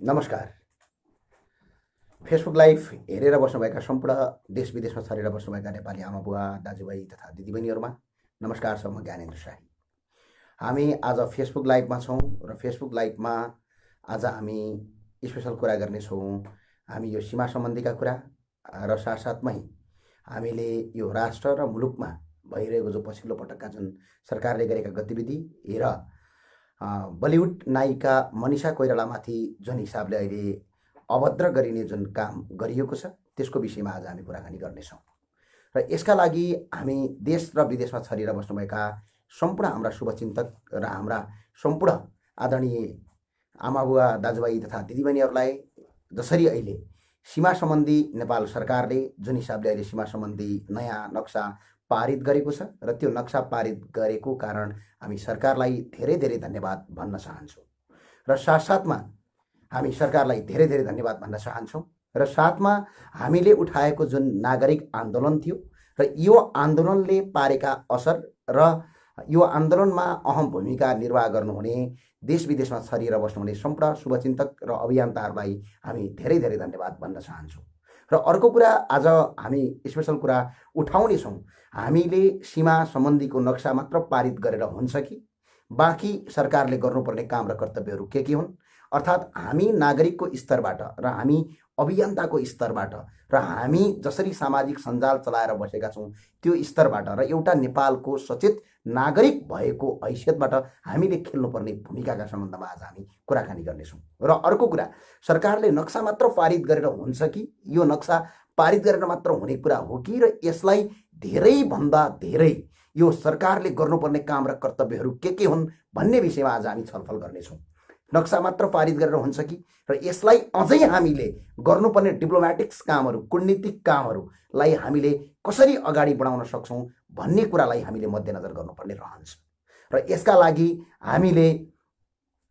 नमस्कार। Facebook live हेरेर बस्नुभएका सम्पूर्ण देश विदेशमा छरेर बस्नुभएका नेपाली आमा बुवा दाजुभाइ तथा दिदीबहिनीहरूमा नमस्कार छ। म ज्ञानेन्द्र शाही। हामी आज फेसबुक लाइभमा छौँ र फेसबुक लाइभमा आज हामी स्पेसल कुरा गर्नेछौँ। हामी यो सीमा सम्बन्धीका कुरा र साथसाथमै हामीले यो राष्ट्र र मुलुकमा भइरहेको जो पछिल्लो पटकका जुन सरकारले गरेका गतिविधि र बलिउड नायिका मनिषा कोइरालामाथि जुन हिसाबले अहिले अभद्र गरिने जुन काम गरिएको छ त्यसको विषयमा आज हामी कुराकानी गर्नेछौँ। र यसका लागि हामी देश र विदेशमा छरिएर बस्नुभएका सम्पूर्ण हाम्रा शुभचिन्तक र हाम्रा सम्पूर्ण आदरणीय आमाबुवा दाजुभाइ तथा दिदीबहिनीहरूलाई जसरी अहिले सीमा सम्बन्धी नेपाल सरकारले जुन हिसाबले अहिले सीमा सम्बन्धी नयाँ नक्सा पारित गरेको छ र त्यो नक्सा पारित गरेको कारण हामी सरकारलाई धेरै धेरै धन्यवाद भन्न चाहन्छौँ। र साथसाथमा हामी सरकारलाई धेरै धेरै धन्यवाद भन्न चाहन्छौँ। र साथमा हामीले उठाएको जुन नागरिक आन्दोलन थियो र यो आन्दोलनले पारेका असर र यो आन्दोलनमा अहम भूमिका निर्वाह गर्नुहुने देश विदेशमा छरिएर बस्नुहुने सम्पूर्ण शुभचिन्तक र अभियन्ताहरूलाई हामी धेरै धेरै धन्यवाद भन्न चाहन्छौँ। र अर्को कुरा आज हामी स्पेसल कुरा उठाउनेछौँ। हामीले सीमा सम्बन्धीको नक्सा मात्र पारित गरेर हुन्छ कि बाँकी सरकारले गर्नुपर्ने काम र कर्तव्यहरू के हुन्, अर्थात् हामी नागरिकको स्तरबाट र हामी अभियन्ताको स्तरबाट र हामी जसरी सामाजिक सञ्जाल चलाएर बसेका छौँ त्यो स्तरबाट र एउटा नेपालको सचेत नागरिक भएको हैसियतबाट हामीले खेल्नुपर्ने भूमिकाका सम्बन्धमा आज हामी कुराकानी गर्नेछौँ। र अर्को कुरा, सरकारले नक्सा मात्र पारित गरेर हुन्छ कि यो नक्सा पारित गरेर मात्र हुने कुरा हो कि र यसलाई धेरैभन्दा धेरै यो सरकारले गर्नुपर्ने काम र कर्तव्यहरू के हुन् भन्ने विषयमा आज हामी छलफल गर्नेछौँ। नक्सा मात्र पारित गरेर हुन्छ कि र यसलाई अझै हामीले गर्नुपर्ने डिप्लोमेटिक्स कामहरू, कूटनीतिक कामहरूलाई हामीले कसरी अगाडि बढाउन सक्छौँ भन्ने कुरालाई हामीले मध्यनजर गर्नुपर्ने रहन्छ। र यसका लागि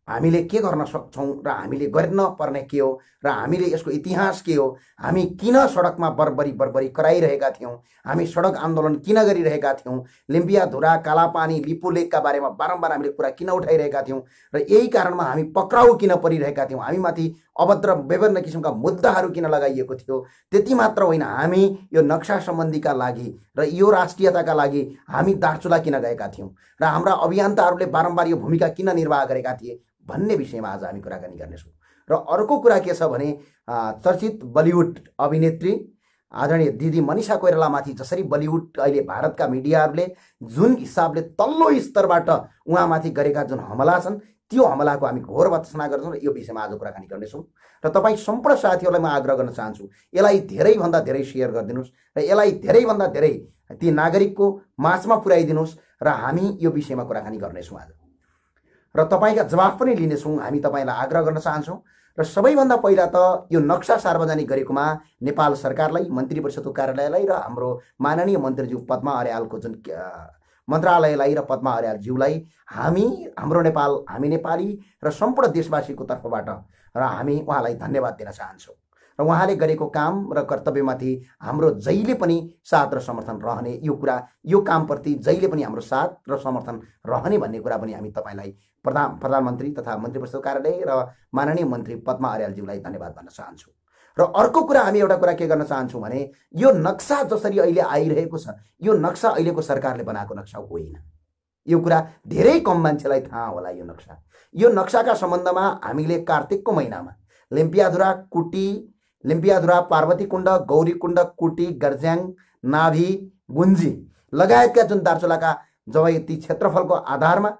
हामीले के गर्न सक्छौँ र हामीले गर्न पर्ने के हो र हामीले यसको इतिहास के हो, हामी किन सडकमा बर्बरी कराइरहेका थियौँ, हामी सडक आन्दोलन किन गरिरहेका थियौँ, लिम्पियाधुरा, कालापानी, लिपु लेकका बारेमा बारम्बार हामीले कुरा किन उठाइरहेका थियौँ र यही कारणमा हामी पक्राउ किन परिरहेका थियौँ, हामीमाथि अभद्र विभिन्न किसिमका मुद्दाहरू किन लगाइएको थियो। त्यति मात्र होइन, हामी यो नक्सा सम्बन्धीका लागि र यो राष्ट्रियताका लागि हामी दार्चुला किन गएका थियौँ र हाम्रा अभियन्ताहरूले बारम्बार यो भूमिका किन निर्वाह गरेका थिए भन्ने विषयमा आज हामी कुराकानी गर्नेछौँ। र अर्को कुरा के छ भने चर्चित बलिउड अभिनेत्री आदरणीय दिदी मनिषा कोइरालामाथि जसरी बलिउड अहिले भारतका मिडियाहरूले जुन हिसाबले तल्लो स्तरबाट उहाँमाथि गरेका जुन हमला छन् त्यो हमलाको हामी घोर भत्सना गर्छौँ र यो विषयमा आज कुराकानी गर्नेछौँ। र तपाईँ सम्पूर्ण साथीहरूलाई म आग्रह गर्न चाहन्छु, यसलाई धेरैभन्दा धेरै सेयर गरिदिनुहोस् र यसलाई धेरैभन्दा धेरै ती नागरिकको माझमा पुर्याइदिनुहोस् र हामी यो विषयमा कुराकानी गर्नेछौँ आज र तपाईँका जवाफ पनि लिनेछौँ। हामी तपाईँलाई आग्रह गर्न चाहन्छौँ र सबैभन्दा पहिला त यो नक्सा सार्वजनिक गरेकोमा नेपाल सरकारलाई, मन्त्री परिषदको कार्यालयलाई र हाम्रो माननीय मन्त्रीज्यू पद्मा अर्यालको जुन मन्त्रालयलाई र पद्मा अर्यालज्यूलाई हाम्रो नेपाली र सम्पूर्ण देशवासीको तर्फबाट र हामी उहाँलाई धन्यवाद दिन चाहन्छौँ। र उहाँले गरेको काम र कर्तव्यमाथि हाम्रो जहिले पनि साथ र समर्थन रहने, यो कामप्रति जहिले पनि हाम्रो साथ र समर्थन रहने भन्ने कुरा पनि हामी तपाईँलाई प्रधानमन्त्री तथा मन्त्री परिषद कार्यालय र माननीय मन्त्री पद्मा अर्यालज्यूलाई धन्यवाद भन्न चाहन्छौँ। र अर्को कुरा, हामी एउटा कुरा के गर्न चाहन्छौँ भने यो नक्सा जसरी अहिले आइरहेको छ यो नक्सा अहिलेको सरकारले बनाएको नक्सा होइन। यो कुरा धेरै कम मान्छेलाई थाहा होला। यो नक्साका सम्बन्धमा हामीले कार्तिकको महिनामा लिम्पियाधुरा, पार्वतीकुण्ड, गौरीकुण्ड, कुटी, गर्ज्याङ, नाभी, गुन्जी लगायतका जुन दार्चुलाका जब ती क्षेत्रफलको आधारमा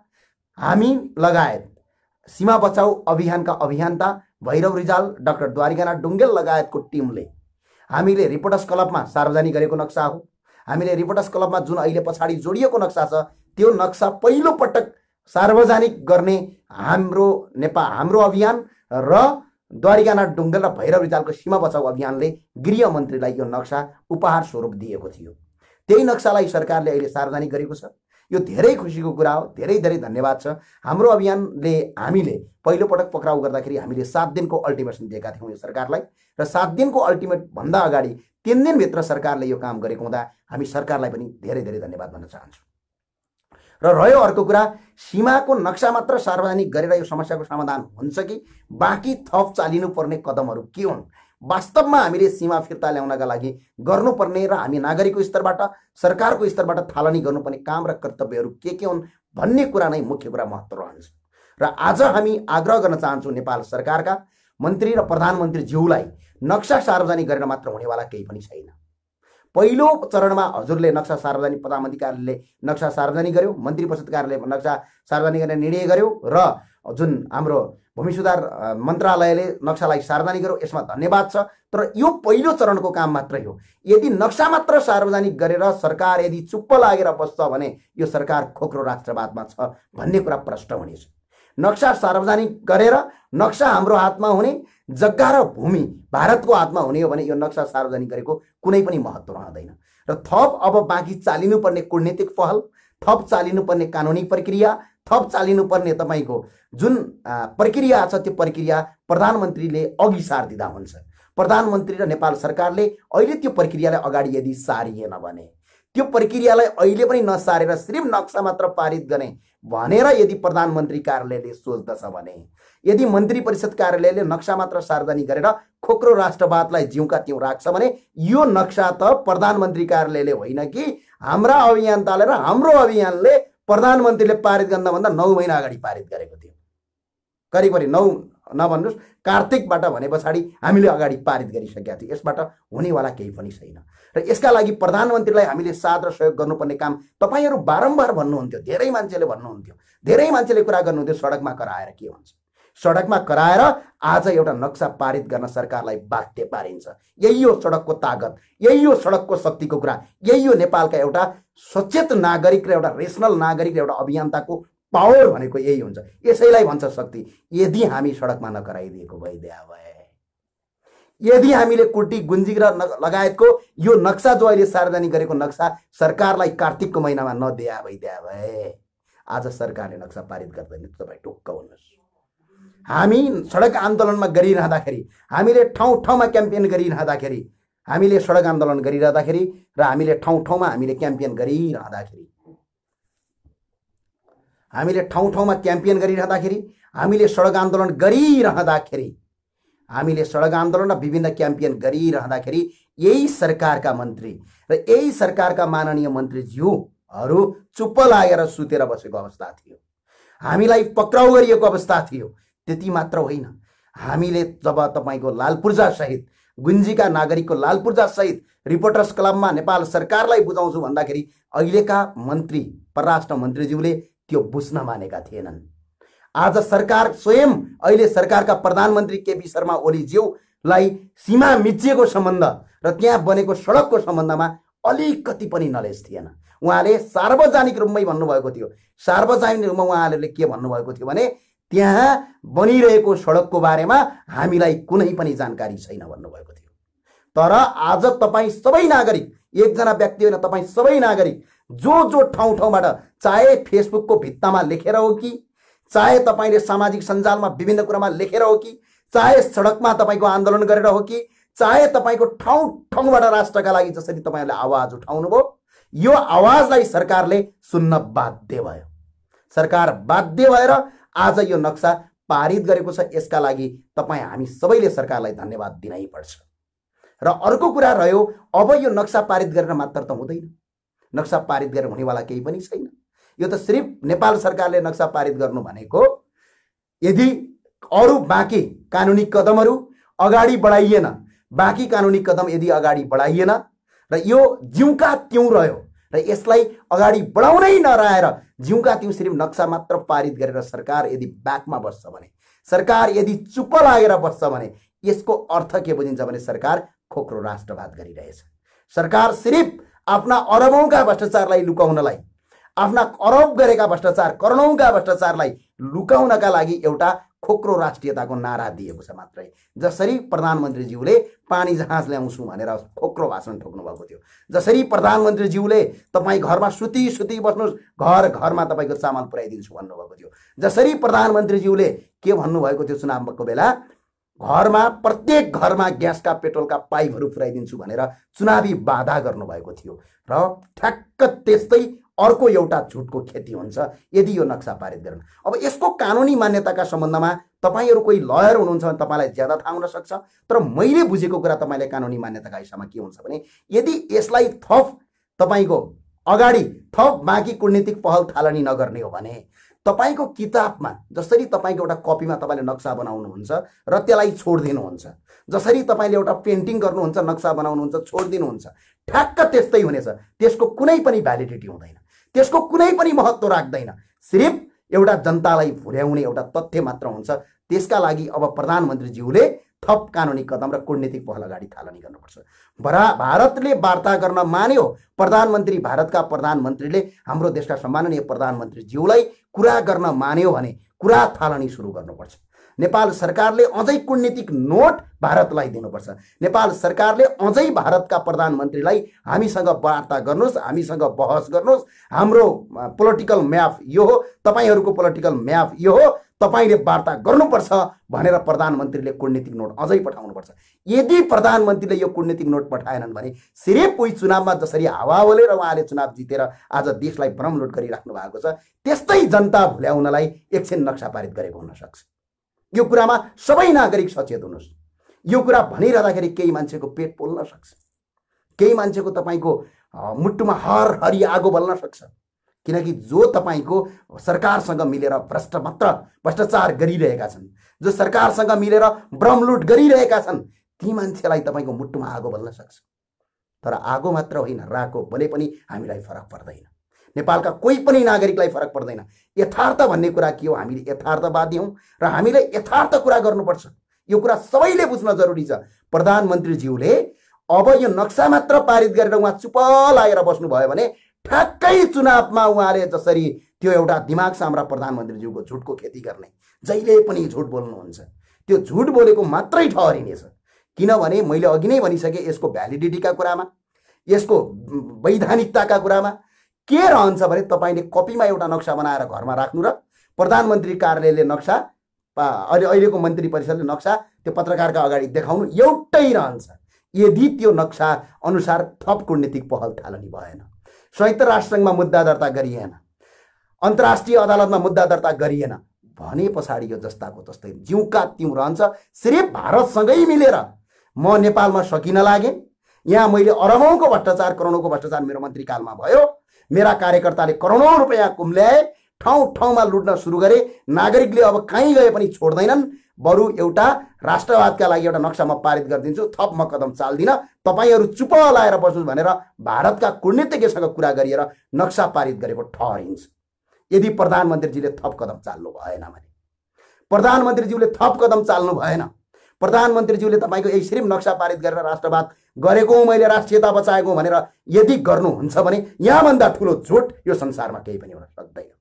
हामी लगायत सीमा बचाउ अभियानका अभियन्ता भैरव रिजाल, डाक्टर द्वारिकानाथ डुङ्गेल लगायतको टिमले हामीले रिपोर्टर्स क्लबमा सार्वजनिक गरेको नक्सा हो। हामीले रिपोर्टर्स क्लबमा जुन अहिले पछाडि जोडिएको नक्सा छ त्यो नक्सा पहिलो पटक सार्वजनिक गर्ने हाम्रो अभियान र द्वारिकानाथ डुङ्गेल र भैरव रिजालको सीमा बचाउ अभियानले गृह मन्त्रीलाई यो नक्सा उपहार स्वरूप दिएको थियो। त्यही नक्सालाई सरकारले अहिले सार्वजनिक गरेको छ। यो धेरै खुसीको कुरा हो। धेरै धेरै धन्यवाद छ। हाम्रो अभियानले हामीले पहिलो पटक पक्राउ गर्दाखेरि हामीले 7 दिनको अल्टिमेटम दिएका थियौँ यो सरकारलाई र 7 दिनको अल्टिमेट भन्दा अगाडि 3 दिनभित्र सरकारले यो काम गरेको हुँदा हामी सरकारलाई पनि धेरै धेरै धन्यवाद भन्न चाहन्छौँ। र रह्यो अर्को कुरा, सीमाको नक्सा मात्र सार्वजनिक गरेर यो समस्याको समाधान हुन्छ कि बाँकी थप चालिनुपर्ने कदमहरू के हुन्, वास्तवमा हामीले सीमा फिर्ता ल्याउनका लागि गर्नुपर्ने र हामी नागरिकको स्तरबाट सरकारको स्तरबाट थालनी गर्नुपर्ने काम र कर्तव्यहरू के हुन् भन्ने कुरा नै मुख्य कुरा महत्त्व रहन्छ। र आज हामी आग्रह गर्न चाहन्छौँ नेपाल सरकारका मन्त्री र प्रधानमन्त्रीज्यूलाई, नक्सा सार्वजनिक गरेर मात्र हुनेवाला केही पनि छैन। पहिलो चरणमा हजुरले नक्सा सार्वजनिक, प्रधानमन्त्री कार्यालयले नक्सा सार्वजनिक गर्यो, मन्त्री परिषद कार्यालयले नक्सा सार्वजनिक गर्ने निर्णय गर्यो र जुन हाम्रो भूमि सुधार मन्त्रालयले नक्सालाई सार्वजनिक गर्यो, यसमा धन्यवाद छ। तर यो पहिलो चरणको काम मात्रै हो। यदि नक्सा मात्र सार्वजनिक गरेर सरकार यदि चुप्प लागेर बस्छ भने यो सरकार खोक्रो राष्ट्रवादमा छ भन्ने कुरा प्रष्ट हुनेछ। नक्सा सार्वजनिक गरेर नक्सा हाम्रो हातमा हुने, जग्गा र भूमि भारतको हातमा हुने हो भने यो नक्सा सार्वजनिक गरेको कुनै पनि महत्त्व रहँदैन। र थप अब बाँकी चालिनुपर्ने कूटनीतिक पहल, थप चालिनुपर्ने कानुनी प्रक्रिया, थप चालिनुपर्ने तपाईँको जुन प्रक्रिया छ त्यो प्रक्रिया प्रधानमन्त्रीले अघि सारिदिँदा हुन्छ। प्रधानमन्त्री र नेपाल सरकारले अहिले त्यो प्रक्रियालाई अगाडि यदि सारिएन भने, त्यो प्रक्रियालाई अहिले पनि नसारेर सिर्फ नक्सा मात्र पारित गर्ने भनेर यदि प्रधानमन्त्री कार्यालयले सोच्दछ भने, यदि मन्त्री परिषद कार्यालयले नक्सा मात्र सार्वजनिक गरेर खोक्रो राष्ट्रवादलाई जिउका त्यौँ राख्छ भने यो नक्सा त प्रधानमन्त्री कार्यालयले होइन कि हाम्रा अभियन्ताले र हाम्रो अभियानले प्रधानमन्त्रीले पारित गर्नुभन्दा 9 महिना अगाडि पारित गरेको थियो। करिब 9 नभन्नुहोस्, कार्तिकबाट भने पछाडि हामीले अगाडि पारित गरिसकेका थियौँ। यसबाट हुनेवाला केही पनि छैन। र यसका लागि प्रधानमन्त्रीलाई हामीले साथ र सहयोग गर्नुपर्ने काम तपाईँहरू बारम्बार भन्नुहुन्थ्यो, धेरै मान्छेले भन्नुहुन्थ्यो, धेरै मान्छेले कुरा गर्नुहुन्थ्यो सडकमा कराएर के हुन्छ। सडकमा कराएर आज एउटा नक्सा पारित गर्न सरकारलाई बाध्य पारिन्छ। यही हो सडकको तागत, यही हो सडकको शक्तिको कुरा, यही हो नेपालका एउटा सचेत नागरिक र एउटा रेसनल नागरिक र एउटा अभियन्ताको पावर भनेको यही हुन्छ। यसैलाई भन्छ शक्ति। यदि हामी सडकमा नकराइदिएको भइदिया भए, यदि हामीले कुटी गुन्जी र लगायतको यो नक्सा जो अहिले सार्वजनिक गरेको नक्सा सरकारलाई कार्तिकको महिनामा नदिया भइदिया भए आज सरकारले नक्सा पारित गर्दैन। तपाईँ ढुक्क हुनुहोस्। हामी सडक आन्दोलनमा गरिरहँदाखेरि, हामीले ठाउँ ठाउँमा क्याम्पेन गरिरहँदाखेरि, हामीले सडक आन्दोलन गरिरहँदाखेरि र हामीले ठाउँ ठाउँमा हामीले क्याम्पेन गरिरहँदाखेरि, हामीले ठाउँ ठाउँमा क्याम्पेन गरिरहँदाखेरि, हामीले सडक आन्दोलन गरिरहँदाखेरि, हामीले सडक आन्दोलन र विभिन्न क्याम्पेन गरिरहँदाखेरि यही सरकारका मन्त्री र यही सरकारका माननीय मन्त्रीज्यूहरू चुप्प लागेर सुतेर बसेको अवस्था थियो। हामीलाई पक्राउ गरिएको अवस्था थियो। त्यति मात्र होइन, हामीले जब तपाईँको लालपूर्जा सहित गुन्जीका नागरिकको लालपूर्जा सहित रिपोर्टर्स क्लबमा नेपाल सरकारलाई बुझाउँछु भन्दाखेरि अहिलेका मन्त्री परराष्ट्र मन्त्रीज्यूले त्यो बुझ्न मानेका थिएनन्। आज सरकार स्वयं अहिले सरकारका प्रधानमन्त्री केपी शर्मा ओलीज्यूलाई सीमा मिचिएको सम्बन्ध र त्यहाँ बनेको सडकको सम्बन्धमा अलिकति पनि नलेज थिएन। उहाँले सार्वजनिक रूपमै भन्नुभएको थियो। सार्वजनिक रूपमा उहाँहरूले के भन्नुभएको थियो भने त्यहाँ बनिरहेको सडकको बारेमा हामीलाई कुनै पनि जानकारी छैन भन्नुभएको थियो। तर आज तपाईँ सबै नागरिक, एकजना व्यक्ति होइन, तपाईँ सबै नागरिक जो ठाउँ ठाउँबाट, चाहे फेसबुकको भित्तामा लेखेर हो कि, चाहे तपाईँले सामाजिक सञ्जालमा विभिन्न कुरामा लेखेर हो कि, चाहे सडकमा तपाईँको आन्दोलन गरेर हो कि, चाहे तपाईँको ठाउँ ठाउँबाट राष्ट्रका लागि जसरी तपाईँहरूले आवाज उठाउनुभयो, यो आवाजलाई सरकारले सुन्न बाध्य भयो। सरकार बाध्य भएर आज यो नक्सा पारित गरेको छ। यसका लागि तपाईँ हामी सबैले सरकारलाई धन्यवाद दिनै पर्छ। र अर्को कुरा रह्यो, अब यो नक्सा पारित गरेर मात्र त हुँदैन। नक्सा पारित गरेर हुनेवाला केही पनि छैन। यो त सिर्फ नेपाल सरकारले नक्सा पारित गर्नु भनेको, यदि अरू बाँकी कानुनी कदमहरू अगाडि बढाइएन, बाँकी कानुनी कदम यदि अगाडि बढाइएन र यो जिउका त्यौँ रह्यो र यसलाई अगाडि बढाउनै नरहेर जिउका त्यौँ सिर्फ नक्सा मात्र पारित गरेर सरकार यदि ब्याकमा बस्छ भने, सरकार यदि चुप्प लागेर बस्छ भने यसको अर्थ के बुझिन्छ भने सरकार खोक्रो राष्ट्रवाद गरिरहेछ। सरकार सिर्फ आफ्ना अरबौंका भ्रष्टाचारलाई लुकाउनलाई, आफ्ना अरब गरेका भ्रष्टाचार, करोडौंका भ्रष्टाचारलाई लुकाउनका लागि एउटा खोक्रो राष्ट्रियताको नारा दिएको छ मात्रै। जसरी प्रधानमन्त्रीज्यूले पानी जहाज ल्याउँछु भनेर खोक्रो भाषण ठोक्नु भएको थियो, जसरी प्रधानमन्त्रीज्यूले तपाईँ घरमा सुती सुती बस्नुहोस्, घर घरमा तपाईँको चामल पुर्याइदिन्छु भन्नुभएको थियो, जसरी प्रधानमन्त्रीज्यूले के भन्नुभएको थियो चुनावको बेला, घरमा प्रत्येक घरमा ग्यासका पेट्रोलका पाइपहरू पुर्याइदिन्छु भनेर चुनावी बाधा गर्नुभएको थियो। र ठ्याक्क त्यस्तै अर्को एउटा झुटको खेती हुन्छ यदि यो नक्सा पारित गर्न। अब यसको कानुनी मान्यताका सम्बन्धमा तपाईहरु कोही लयर हुनुहुन्छ भने तपाईलाई ज्यादा थाहा हुन सक्छ, तर मैले बुझेको कुरा तपाईले कानुनी मान्यताका हिसाबमा के हुन्छ भने यदि यसलाई थप तपाईको अगाडि थप बाँकी कूटनीतिक पहल थालनी नगर्ने हो भने तपाईको किताबमा जसरी तपाईको एउटा कपीमा तपाईले नक्सा बनाउनुहुन्छ र त्यसलाई छोड्दिनुहुन्छ, जसरी तपाईले एउटा पेन्टिङ गर्नुहुन्छ नक्सा बनाउनुहुन्छ छोड्दिनुहुन्छ, ठ्याक्क त्यस्तै हुनेछ। त्यसको कुनै पनि भ्यालिडिटी हुँदैन, त्यसको कुनै पनि महत्त्व राख्दैन, सिर्फ एउटा जनतालाई भुल्याउने एउटा तथ्य मात्र हुन्छ। त्यसका लागि अब प्रधानमन्त्रीज्यूले थप कानुनी कदम र कूटनीतिक पहल अगाडि थालनी गर्नुपर्छ। भारतले वार्ता गर्न मान्यो, प्रधानमन्त्री भारतका प्रधानमन्त्रीले हाम्रो देशका सम्माननीय प्रधानमन्त्रीज्यूलाई कुरा गर्न मान्यो भने कुरा थालनी सुरु गर्नुपर्छ। नेपाल सरकारले अझै कूटनीतिक नोट भारतलाई दिनुपर्छ। नेपाल सरकारले अझै भारतका प्रधानमन्त्रीलाई हामीसँग वार्ता गर्नुस्, हामीसँग बहस गर्नुस्, हाम्रो पोलिटिकल म्याप यो हो, तपाईहरुको पोलिटिकल म्याप यो हो, तपाईले वार्ता गर्नुपर्छ भनेर प्रधानमन्त्रीले कूटनीतिक नोट अझै पठाउनुपर्छ। यदि प्रधानमन्त्रीले यो कूटनीतिक नोट पठाएनन् भने सिर्फ उही चुनावमा जसरी हावा बोलेर उहाँले चुनाव जितेर आज देशलाई भ्रमलुट गरिराख्नु भएको छ त्यस्तै जनता भुल्याउनलाई एकछिन नक्सा पारित गरेको हुन सक्छ। यो कुरामा सबै नागरिक सचेत हुनुहोस्। यो कुरा भनिरहँदाखेरि केही मान्छेको पेट पोल्न सक्छ, केही मान्छेको तपाईको मुट्टुमा हरि आगो बल्न सक्छ, किनकि जो तपाईको सरकारसँग मिलेर भ्रष्टाचार गरिरहेका छन्, जो सरकारसँग मिलेर भ्रमलुट गरिरहेका छन्, ती मान्छेलाई तपाईको मुट्टुमा आगो बल्न सक्छ। तर आगो मात्र होइन, राको बले पनि हामीलाई फरक पर्दैन, नेपालका कोही पनि नागरिकलाई फरक पर्दैन। यथार्थ भन्ने कुरा के हो? हामीले यथार्थवादी हौं र हामीले यथार्थ कुरा गर्नुपर्छ। यो कुरा सबैले बुझ्न जरुरी छ। प्रधानमन्त्रीज्यूले अब यो नक्सा मात्र पारित गरेर उहाँ चुप लागेर बस्नुभयो भने ठ्याक्कै चुनावमा उहाँले जसरी त्यो एउटा दिमाग साम्रा प्रधानमन्त्रीज्यूको झुटको खेती गर्ने, जहिले पनि झुट बोल्नुहुन्छ, त्यो झुट बोलेको मात्रै ठहरिनेछ। किनभने मैले अघि नै भनिसके यसको भ्यालिडिटीका कुरामा, यसको वैधानिकताका कुरामा के रहन्छ भने तपाईले कपीमा एउटा नक्सा बनाएर घरमा राख्नु र प्रधानमन्त्री कार्यालयले नक्सा अहिलेको मन्त्री परिषदले नक्सा त्यो पत्रकारका अगाडि देखाउनु एउटै रहन्छ। यदि त्यो नक्सा अनुसार थप कूटनीतिक पहल थालनी भएन, संयुक्त राष्ट्रसङ्घमा मुद्दा दर्ता गरिएन, अन्तर्राष्ट्रिय अदालतमा मुद्दा दर्ता गरिएन भने पछाडि यो जस्ताको जस्तै जिउका तिउ रहन्छ। सिर्फ भारतसँगै मिलेर म नेपालमा सकिन लागे, यहाँ मैले अरबौंको भ्रष्टाचार करोडौंको भ्रष्टाचार मेरो मन्त्रीकालमा भयो, मेरा कार्यकर्ताले करोडौं रुपैयाँ कुम्ल्याए, ठाउँ ठाउँमा लुट्न सुरु गरे, नागरिकले अब कहीँ गए पनि छोड्दैनन्, बरु एउटा राष्ट्रवादका लागि एउटा नक्सा म पारित गरिदिन्छु, थप म कदम चाल्दिन, तपाईहरु चुप लाएर बस्नु भनेर भारतका कूटनीतिज्ञसँग कुरा गरिएर नक्सा पारित गरेको ठहरिन्छ। यदि प्रधानमन्त्रीजीले थप कदम चाल्नु भएन भने, प्रधानमन्त्रीज्यूले थप कदम चाल्नु भएन, प्रधानमन्त्रीज्यूले तपाईको यही सिर्फ नक्सा पारित गरेर राष्ट्रवाद गरेको मैले राष्ट्रियता बचाएको भनेर यदि गर्नुहुन्छ भने यहाँभन्दा ठुलो झुट यो संसारमा केही पनि हुन सक्दैन।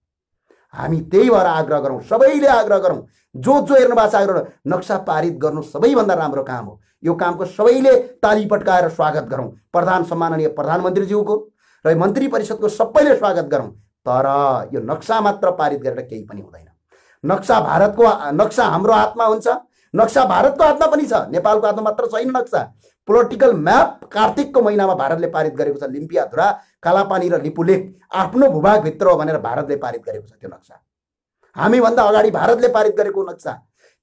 हामी त्यही भएर आग्रह गरौँ, सबैले आग्रह गरौँ, जो हेर्नु भएको छ आग्रह, नक्सा पारित गर्नु सबैभन्दा राम्रो काम हो। यो कामको सबैले ताली पट्काएर स्वागत गरौँ, सम्माननीय प्रधानमन्त्रीज्यूको र मन्त्री परिषदको सबैले स्वागत गरौँ। तर यो नक्सा मात्र पारित गरेर केही पनि हुँदैन। नक्सा हाम्रो हातमा हुन्छ, नक्सा भारतको हातमा पनि छ, नेपालको हातमा मात्र छैन। नक्सा पोलिटिकल म्याप कार्तिकको महिनामा भारतले पारित गरेको छ। लिम्पियाधुरा, कालापानी र लिपुलेख आफ्नो भूभागभित्र हो भनेर भारतले पारित गरेको छ। त्यो नक्सा हामीभन्दा अगाडि भारतले पारित गरेको नक्सा।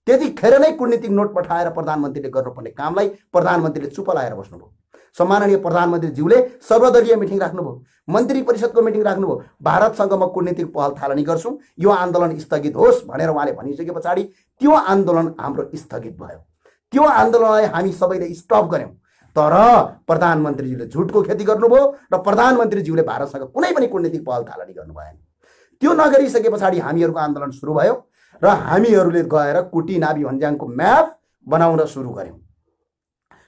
त्यतिखेर नै कूटनीतिक नोट पठाएर प्रधानमन्त्रीले गर्नुपर्ने कामलाई प्रधानमन्त्रीले चुप लाएर बस्नुभयो। सम्माननीय प्रधानमन्त्रीज्यूले सर्वदलीय मिटिङ राख्नुभयो, मन्त्री परिषदको मिटिङ राख्नुभयो, भारतसँग म कूटनीतिक पहल थालनी गर्छु, यो आन्दोलन स्थगित होस् भनेर उहाँले भनिसके पछाडि त्यो आन्दोलन हाम्रो स्थगित भयो। त्यो आन्दोलनलाई हामी सबैले स्टप गर्यौं। तर प्रधानमन्त्रीज्यूले झुटको खेती गर्नुभयो र प्रधानमन्त्रीज्यूले भारतसँग कुनै पनि कूटनीतिक पहल थालनी गर्नु भएन। त्यो नगरिसके पछाडि हामीहरूको आन्दोलन सुरु भयो र हामीहरूले गएर कुटी नाभी भन्ज्याङको म्याप बनाउन सुरु गर्यौं।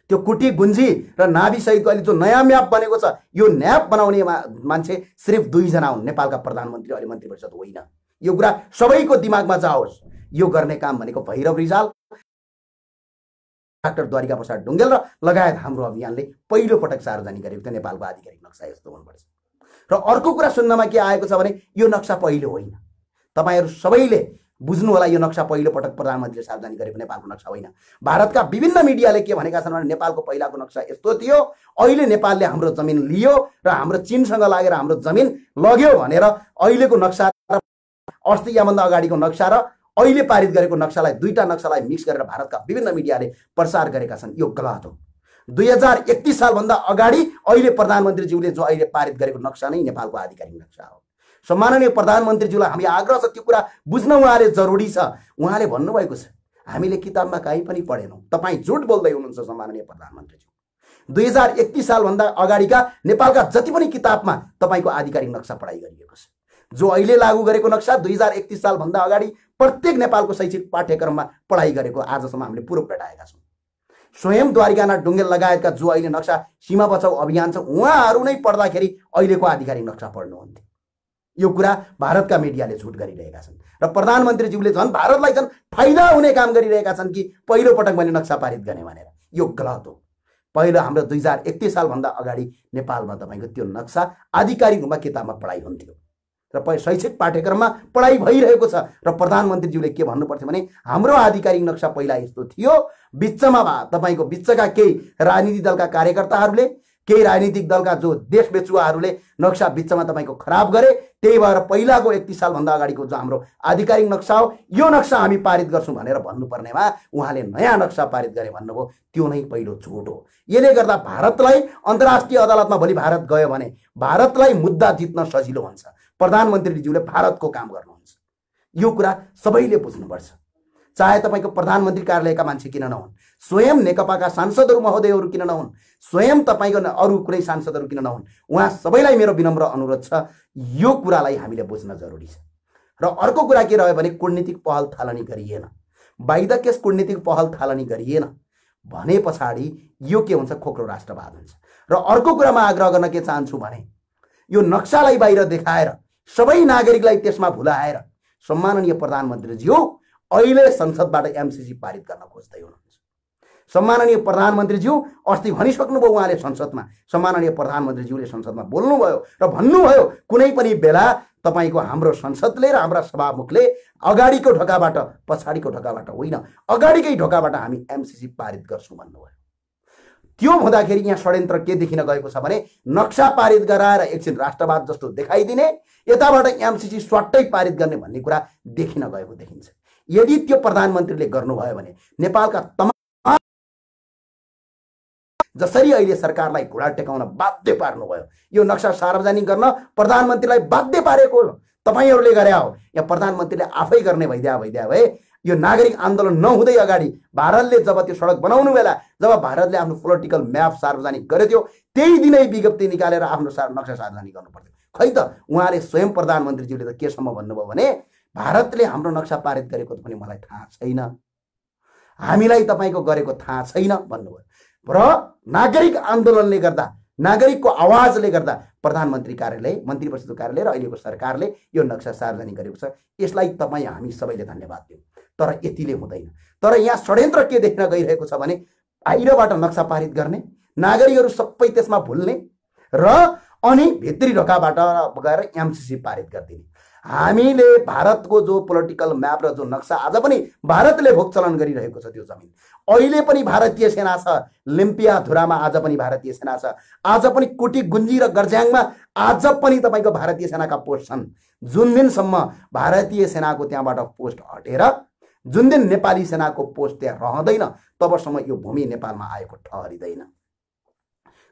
त्यो कुटी गुन्जी र नाभी सहितको अहिले जो नयाँ म्याप बनेको छ, यो म्याप बनाउने मान्छे सिर्फ 2 जना हुन्, नेपालका प्रधानमन्त्री अहिले मन्त्री परिषद होइन। यो कुरा सबैको दिमागमा जाओस्। यो गर्ने काम भनेको भैरव रिजाल, डाक्टर द्वारिका प्रसाद ढुङ्गेल र लगायत हाम्रो अभियानले पहिलो पटक सार्वजनिक गरेको थियो। नेपालको आधिकारिक नक्सा यस्तो हुनुपर्छ। र अर्को कुरा सुन्नमा के आएको छ भने यो नक्सा पहिलो होइन। तपाईहरु सबैले बुझ्नु होला, यो नक्सा पहिलो पटक प्रधानमन्त्रीले सार्वजनिक गरेको नेपालको नक्सा होइन। भारतका विभिन्न मिडियाले के भनेका छन् भने नेपालको पहिलाको नक्सा यस्तो थियो, अहिले नेपालले हाम्रो जमिन लियो र हाम्रो चीनसँग लागेर हाम्रो जमिन लग्यो भनेर अहिलेको नक्सा र अस्ति याभन्दा अगाडिको नक्सा र अहिले पारित गरेको नक्सालाई, दुईटा नक्सालाई मिक्स गरेर भारतका विभिन्न मिडियाले प्रसार गरेका छन्। यो गलत हो। 2031 सालभन्दा अगाडि अहिले प्रधानमन्त्रीज्यूले जो अहिले पारित गरेको नक्सा नै नेपालको आधिकारिक नक्सा हो। सम्माननीय प्रधानमन्त्रीज्यूलाई हामी आग्रह छ, त्यो कुरा बुझ्न उहाँले जरुरी छ। उहाँले भन्नुभएको छ हामीले किताबमा कहीँ पनि पढेनौँ, तपाईँ झुट बोल्दै हुनुहुन्छ सम्माननीय प्रधानमन्त्रीज्यू। 2031 सालभन्दा अगाडिका नेपालका जति पनि किताबमा तपाईँको आधिकारिक नक्सा पढाइ गरिएको छ। जो अहिले लागू गरेको नक्सा 2031 सालभन्दा अगाडि प्रत्येक नेपालको शैक्षिक पाठ्यक्रममा पढाइ गरेको आजसम्म हामीले पूर्व भेटाएका छौँ। स्वयं द्वारिकानाथ ढुङ्गेल लगायतका जो अहिले नक्सा सीमा बचाउ अभियान छ, उहाँहरू नै पढ्दाखेरि अहिलेको आधिकारिक नक्सा पढ्नुहुन्थ्यो। यो कुरा भारतका मिडियाले झुट गरिरहेका छन् र प्रधानमन्त्रीज्यूले झन् भारतलाई झन् फाइदा हुने काम गरिरहेका छन् कि पहिलो पटक मैले नक्सा पारित गर्ने भनेर। यो गलत हो। पहिलो हाम्रो 2031 सालभन्दा अगाडि नेपालमा तपाईँको त्यो नक्सा आधिकारिक रूपमा किताबमा पढाइ हुन्थ्यो र शैक्षिक पाठ्यक्रममा पढाइ भइरहेको छ। र प्रधानमन्त्रीज्यूले के भन्नुपर्थ्यो भने हाम्रो आधिकारिक नक्सा पहिला यस्तो थियो, बिचमा तपाईँको बिचका केही राजनीतिक दलका कार्यकर्ताहरूले, केही राजनीतिक दलका जो देश बेचुवाहरूले नक्सा बिचमा तपाईँको खराब गरे। त्यही भएर पहिलाको 31 सालभन्दा अगाडिको जो हाम्रो आधिकारिक नक्सा हो, यो नक्सा हामी पारित गर्छौँ भनेर भन्नुपर्नेमा उहाँले नयाँ नक्सा पारित गरे भन्नुभयो। त्यो नै पहिलो झुट हो। यसले गर्दा भारतलाई अन्तर्राष्ट्रिय अदालतमा भोलि भारत गयो भने भारतलाई मुद्दा जित्न सजिलो हुन्छ। प्रधानमन्त्रीज्यूले भारतको काम गर्नुहुन्छ, यो कुरा सबैले बुझ्नुपर्छ। चाहे तपाईँको प्रधानमन्त्री कार्यालयका मान्छे किन नहुन्, स्वयं नेकपाका सांसदहरू महोदयहरू किन नहुन्, स्वयं तपाईँको अरू कुनै सांसदहरू किन नहुन्, उहाँ सबैलाई मेरो विनम्र अनुरोध छ, यो कुरालाई हामीले बुझ्न जरुरी छ। र अर्को कुरा के रह्यो भने कूटनीतिक पहल थालनी गरिएन, बाइ द केस कूटनीतिक पहल थालनी गरिएन भने पछाडि यो के हुन्छ, खोक्रो राष्ट्रवाद हुन्छ। र अर्को कुरामा आग्रह गर्न के चाहन्छु भने यो नक्सालाई बाहिर देखाएर सबै नागरिकलाई त्यसमा भुलाएर सम्माननीय प्रधानमन्त्रीज्यू अहिले संसदबाट एमसीसी पारित गर्न खोज्दै हुनुहुन्छ। सम्माननीय प्रधानमन्त्रीज्यू अस्ति भनिसक्नुभयो उहाँले संसदमा, सम्माननीय प्रधानमन्त्रीज्यूले संसदमा बोल्नुभयो र भन्नुभयो कुनै पनि बेला तपाईँको हाम्रो संसदले र हाम्रा सभामुखले अगाडिको ढोकाबाट पछाडिको ढोकाबाट होइन, अगाडिकै ढोकाबाट हामी एमसीसी पारित गर्छौँ भन्नुभयो। त्यो हुँदाखेरि यहाँ षड्यन्त्र के देखिन गएको छ भने नक्सा पारित गराएर एकछिन राष्ट्रवाद जस्तो देखाइदिने, यताबाट एमसीसी स्वाट्टै पारित गर्ने भन्ने कुरा देखिन गएको देखिन्छ। यदि त्यो प्रधानमन्त्रीले गर्नुभयो भने नेपालका तमाम जसरी अहिले सरकारलाई घुँडा टेकाउन बाध्य पार्नुभयो, यो नक्सा सार्वजनिक गर्न प्रधानमन्त्रीलाई बाध्य पारेको तपाईँहरूले गरे हो। यहाँ प्रधानमन्त्रीले आफै गर्ने भइदिया भए यो नागरिक आन्दोलन नहुँदै अगाडि भारतले जब त्यो सडक बनाउनु बेला जब भारतले आफ्नो पोलिटिकल म्याप सार्वजनिक गरेथ्यो त्यही दिनै विज्ञप्ति निकालेर आफ्नो नक्सा सार्वजनिक गर्नु पर्थ्यो। खै त उहाँले स्वयं प्रधानमन्त्रीज्यूले त केसम्म भन्नुभयो भने भारतले हाम्रो नक्सा पारित गरेको पनि मलाई थाहा छैन, हामीलाई तपाईँको गरेको थाहा छैन भन्नुभयो। र नागरिक आन्दोलनले गर्दा, नागरिकको आवाजले गर्दा प्रधानमन्त्री कार्यालय, मन्त्री परिषदको कार्यालय र अहिलेको सरकारले यो नक्सा सार्वजनिक गरेको छ। यसलाई तपाईँ हामी सबैले धन्यवाद दिउँ। तर यतिले हुँदैन। तर यहाँ षड्यन्त्र के देख्न गइरहेको छ भने बाहिरबाट नक्सा पारित गर्ने, नागरिकहरू सबै त्यसमा भुल्ने र अनि भित्री ढोकाबाट गएर एमसीसी पारित गरिदिने। हामीले भारतको जो पोलिटिकल म्याप र जो नक्सा आज पनि भारतले भोगचलन गरिरहेको छ, त्यो जमिन अहिले पनि भारतीय सेना छ, लिम्पिया धुरामा आज पनि भारतीय सेना छ, आज पनि कोटी गुन्जी र गर्ज्याङमा आज पनि तपाईँको भारतीय सेनाका पोस्ट छन्। जुन दिनसम्म भारतीय सेनाको त्यहाँबाट पोस्ट हटेर जुन दिन नेपाली सेनाको पोस्ट त्यहाँ रहँदैन तबसम्म यो भूमि नेपालमा आएको ठहरिँदैन।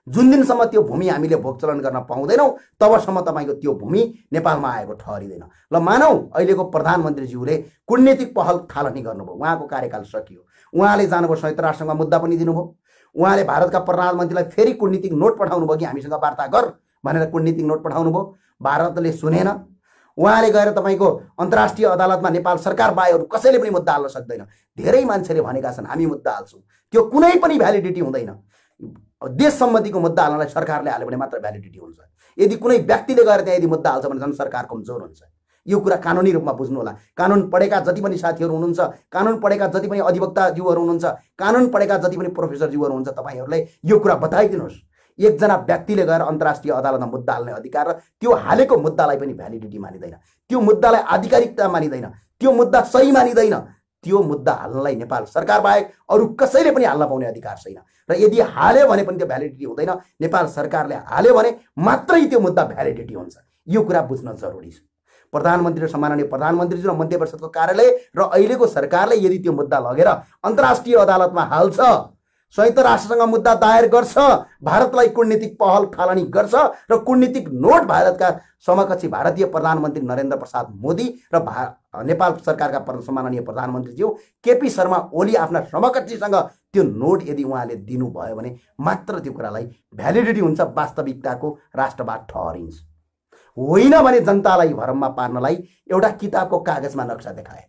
जुन दिनसम्म त्यो भूमि हामीले भोगचलन गर्न पाउँदैनौँ तबसम्म तपाईँको त्यो भूमि नेपालमा आएको ठहरिँदैन। ल मानौ अहिलेको प्रधानमन्त्रीज्यूले कूटनीतिक पहल थालनी गर्नुभयो, उहाँको कार्यकाल सकियो, उहाँले जानुभयो संयुक्त राष्ट्रसङ्घमा मुद्दा पनि दिनुभयो, उहाँले भारतका प्रधानमन्त्रीलाई फेरि कूटनीतिक नोट पठाउनु भयो कि हामीसँग वार्ता गर भनेर कूटनीतिक नोट पठाउनु भयो, भारतले सुनेन। उहाँले गएर तपाईँको अन्तर्राष्ट्रिय अदालतमा नेपाल सरकार बाहेक कसैले पनि मुद्दा हाल्न सक्दैन। धेरै मान्छेले भनेका छन् हामी मुद्दा हाल्छौँ, त्यो कुनै पनि भ्यालिडिटी हुँदैन। देश सम्बन्धीको मुद्दा हाल्नलाई सरकारले हाल्यो भने मात्र भ्यालिडिटी हुन्छ। यदि कुनै व्यक्तिले गएर त्यहाँ यदि मुद्दा हाल्छ भने झन् सरकार कमजोर हुन्छ। यो कुरा कानुनी रूपमा बुझ्नु होला। कानुन पढेका जति पनि साथीहरू हुनुहुन्छ, कानुन पढेका जति पनि अधिवक्ताज्यूहरू हुनुहुन्छ, कानुन पढेका जति पनि प्रोफेसरज्यूहरू हुनुहुन्छ, तपाईँहरूले यो कुरा बताइदिनुहोस्। एकजना व्यक्तिले गएर अन्तर्राष्ट्रिय अदालतमा मुद्दा हाल्ने अधिकार र त्यो हालेको मुद्दालाई पनि भ्यालिडिटी मानिँदैन, त्यो मुद्दालाई आधिकारिकता मानिँदैन, त्यो मुद्दा सही मानिँदैन, त्यो मुद्दा हाल्नलाई नेपाल सरकार बाहेक अरू कसैले पनि हाल्न पाउने अधिकार छैन। र यदि हाल्यो भने पनि त्यो भ्यालिडिटी हुँदैन, नेपाल सरकारले हाल्यो भने मात्रै त्यो मुद्दा भ्यालिडिटी हुन्छ। यो कुरा बुझ्न जरुरी छ। प्रधानमन्त्री र सम्माननीय प्रधानमन्त्री र मन्त्री परिषदको कार्यालय र अहिलेको सरकारले यदि त्यो मुद्दा लगेर अन्तर्राष्ट्रिय अदालतमा हाल्छ, संयुक्त राष्ट्रसँग मुद्दा दायर गर्छ, भारतलाई कूटनीतिक पहल थालनी गर्छ र कूटनीतिक नोट भारतका समकक्षी भारतीय प्रधानमन्त्री नरेन्द्र प्रसाद मोदी र नेपाल सरकारका सम्माननीय प्रधानमन्त्रीज्यू केपी शर्मा ओली आफ्ना समकक्षीसँग त्यो नोट यदि उहाँले दिनुभयो भने मात्र त्यो कुरालाई भ्यालिडिटी हुन्छ, वास्तविकताको राष्ट्रवाद ठहरिन्छ। होइन भने जनतालाई भरममा पार्नलाई एउटा किताबको कागजमा नक्सा देखाएर,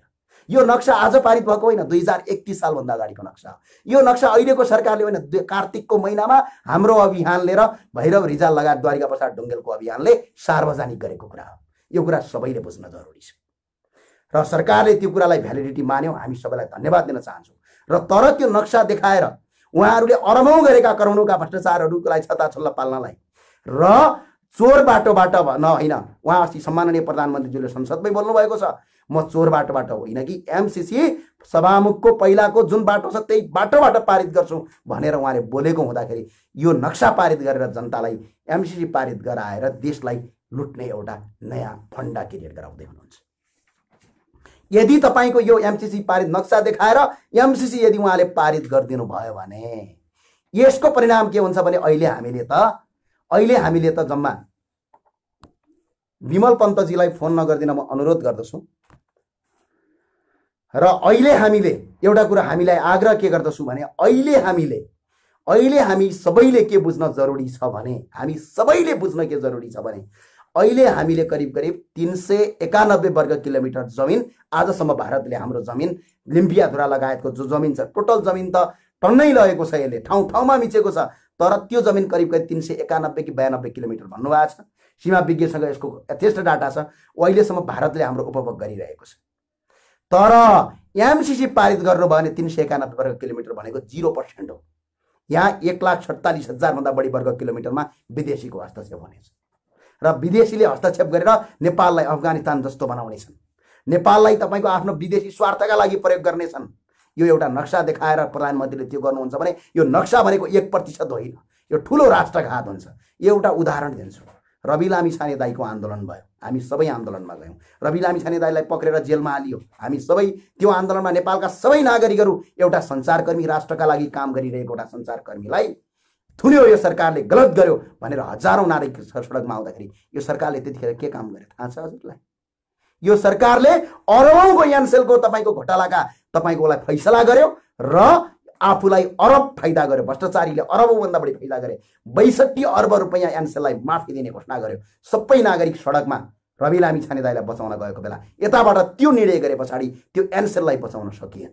यो नक्सा आज पारित भएको होइन, 2031 सालभन्दा अगाडिको नक्सा हो। यो नक्सा अहिलेको सरकारले होइन, कार्तिकको महिनामा हाम्रो अभियानले र भैरव रिजाल लगायत द्वारिका प्रसाद ढुङ्गेलको अभियानले सार्वजनिक गरेको कुरा हो। यो कुरा सबैले बुझ्न जरुरी छ र सरकारले त्यो कुरालाई भ्यालिडिटी मान्यो, हामी सबैलाई धन्यवाद दिन चाहन्छौँ। र तर त्यो नक्सा देखाएर उहाँहरूले अरबौं गरेका करोडौँका भ्रष्टाचारहरूलाई छताछुल्ला पाल्नलाई र चोर बाटोबाट होइन, उहाँ अस्ति सम्माननीय प्रधानमन्त्रीज्यूले संसदमै बोल्नु भएको छ, म चोर बाटोबाट होइन कि एमसीसी सभामुखको पहिलाको जुन बाटो छ त्यही बाटोबाट पारित गर्छु भनेर उहाँले बोलेको हुँदाखेरि यो नक्सा पारित गरेर जनतालाई एमसीसी पारित गराएर देशलाई लुट्ने एउटा नयाँ फन्डा क्रिएट गराउँदै हुनुहुन्छ। यदि तपाईको यो एमसीसी पारित नक्सा देखाएर एमसीसी यदि उहाँले पारित गरिदिनु भयो भने यसको परिणाम के हुन्छ भने अहिले हामीले त जम्मा विमल पन्तजीलाई फोन नगर्दिन म अनुरोध गर्दछु र अहिले हामीले एउटा कुरा हामीलाई आग्रह के गर्दछु भने अहिले हामी सबैले के बुझ्न जरुरी छ भने अहिले हामीले करिब 391 वर्ग किलोमिटर जमिन आजसम्म भारतले हाम्रो जमिन लिम्पियाधुरा लगायतको जो जमिन छ टोटल जमिन त टन्नै लगेको छ, यसले ठाउँ ठाउँमा मिचेको छ, तर त्यो जमिन करिब 391 कि 92 किलोमिटर भन्नुभएको छ। सीमा विज्ञसँग यसको यथेष्ट डाटा छ। अहिलेसम्म भारतले हाम्रो उपभोग गरिरहेको छ। तर एमसीसी पारित गर्नु भयो भने 391 वर्ग किलोमिटर भनेको 0% हो। यहाँ 1,47,000 भन्दा बढी वर्ग किलोमिटरमा विदेशीको हस्तक्षेप हुनेछ र विदेशीले हस्तक्षेप गरेर नेपाललाई अफगानिस्तान जस्तो बनाउनेछन्, नेपाललाई तपाईको आफ्नो विदेशी स्वार्थका लागि प्रयोग गर्नेछन्। यो एउटा नक्सा देखाएर प्रधानमन्त्रीले त्यो गर्नुहुन्छ भने यो नक्सा भनेको 1% होइन, यो ठुलो राष्ट्रघात हुन्छ। एउटा उदाहरण दिन्छु। रवि लामिछाने दाईको आन्दोलन भयो, हामी सबै आन्दोलनमा गयौँ। रवि लामिछाने दाईलाई पक्रेर जेलमा हालियो, हामी सबै त्यो आन्दोलनमा नेपालका सबै नागरिकहरू एउटा सञ्चारकर्मी, राष्ट्रका लागि काम गरिरहेको एउटा सञ्चारकर्मीलाई थुन्यो, यो सरकारले गलत गर्यो भनेर हजारौं नागरिक सडकमा आउँदाखेरि यो सरकारले त्यतिखेर के काम गर्यो थाहा छ हजुरलाई? यो सरकारले अरबौंको यानसेलको तपाईको घोटालाका तपाईकोलाई फैसला गर्यो र आफूलाई अरब फाइदा गर्यो। भ्रष्टाचारीले अरबौंभन्दा बढी फाइदा गरे। 62 अर्ब रुपैयाँ यानसेललाई माफी दिने घोषणा गर्यो। सबै नागरिक सडकमा रवि लामिछाने दाईलाई बचाउन गएको बेला यताबाट त्यो निर्णय गरे पछाडि त्यो यानसेललाई बचाउन सकिएन।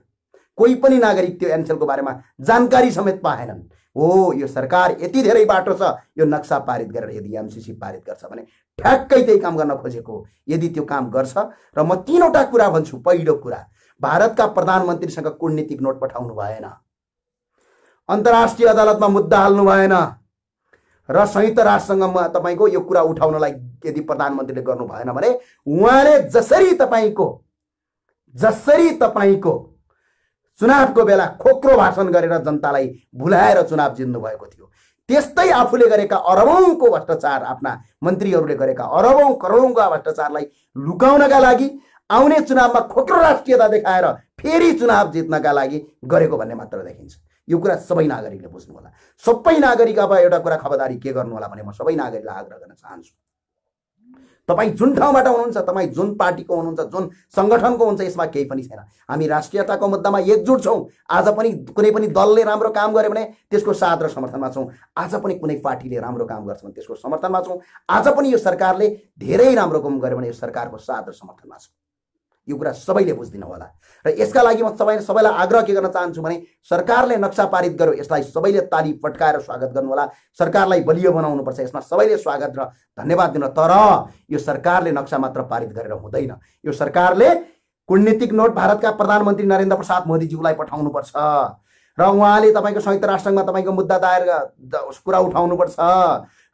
कोही पनि नागरिक त्यो यानसेलको बारेमा जानकारी समेत पाएनन्। हो, यो सरकार यति धेरै बाटो छ, यो नक्सा पारित गरेर यदि एमसीसी पारित गर्छ भने ठ्याक्कै त्यही काम गर्न खोजेको हो। यदि त्यो काम गर्छ र म 3वटा कुरा भन्छु। पहिलो कुरा, भारतका प्रधानमन्त्रीसँग कूटनीतिक नोट पठाउनु भएन, अन्तर्राष्ट्रिय अदालतमा मुद्दा हाल्नु भएन र संयुक्त राष्ट्रसँग तपाईको यो कुरा उठाउनलाई यदि प्रधानमन्त्रीले गर्नु भएन भने उहाँले जसरी तपाईको चुनावको बेला खोक्रो भाषण गरेर जनतालाई भुलाएर चुनाव जित्नु भएको थियो, त्यस्तै आफूले गरेका अरबौंको भ्रष्टाचार, आफ्ना मन्त्रीहरूले गरेका अरबौं करोडौंका भ्रष्टाचारलाई लुकाउनका लागि आउने चुनावमा खोक्रो राष्ट्रियता देखाएर फेरि चुनाव जित्नका लागि गरेको भन्ने मात्र देखिन्छ। यो कुरा सबै नागरिकले बुझ्नु होला। सबै नागरिक अब एउटा कुरा खबरदारी के गर्नु होला भने म सबै नागरिकलाई आग्रह गर्न चाहन्छु, तपाईँ जुन ठाउँबाट हुनुहुन्छ, तपाईँ जुन पार्टीको हुनुहुन्छ, जुन संगठनको हुन्छ, यसमा केही पनि छैन। हामी राष्ट्रियताको मुद्दामा एकजुट छौँ। आज पनि कुनै पनि दलले राम्रो काम गर्यो भने त्यसको साथ र समर्थनमा छौँ। आज पनि कुनै पार्टीले राम्रो काम गर्छ भने त्यसको समर्थनमा छौँ। आज पनि यो सरकारले धेरै राम्रो काम गर्यो भने यो सरकारको साथ र समर्थनमा छौँ। यो कुरा सबैले बुझ्दिनु होला र यसका लागि म सबैलाई आग्रह के गर्न चाहन्छु भने सरकारले नक्सा पारित गर्यो, यसलाई सबैले ताली पटकाएर स्वागत गर्नु होला। सरकारलाई बलियो बनाउनु पर्छ, यसमा सबैले स्वागत र धन्यवाद दिन। तर यो सरकारले नक्सा मात्र पारित गरेर हुँदैन। यो सरकारले कूटनीतिक नोट भारतका प्रधानमन्त्री नरेन्द्र प्रसाद मोदीज्यूलाई पठाउनु पर्छ र उहाँले तपाईको संयुक्त राष्ट्रमा तपाईको मुद्दा दायर कुरा उठाउनु पर्छ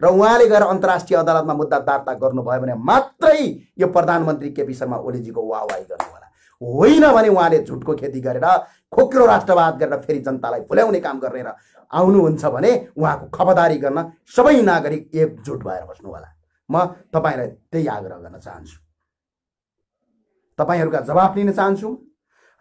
र उहाँले गएर अन्तर्राष्ट्रिय अदालतमा मुद्दा दर्ता गर्नुभयो भने मात्रै यो प्रधानमन्त्री केपी शर्मा ओलीजीको वाहवाही गर्नु होला। होइन भने उहाँले झुटको खेती गरेर खोक्रो राष्ट्रवाद गरेर फेरि जनतालाई भुल्याउने काम गरेर आउनुहुन्छ भने उहाँको खबरदारी गर्न सबै नागरिक एकजुट भएर बस्नु होला। म तपाईलाई त्यही आग्रह गर्न चाहन्छु, तपाईहरुका जवाफ लिन चाहन्छु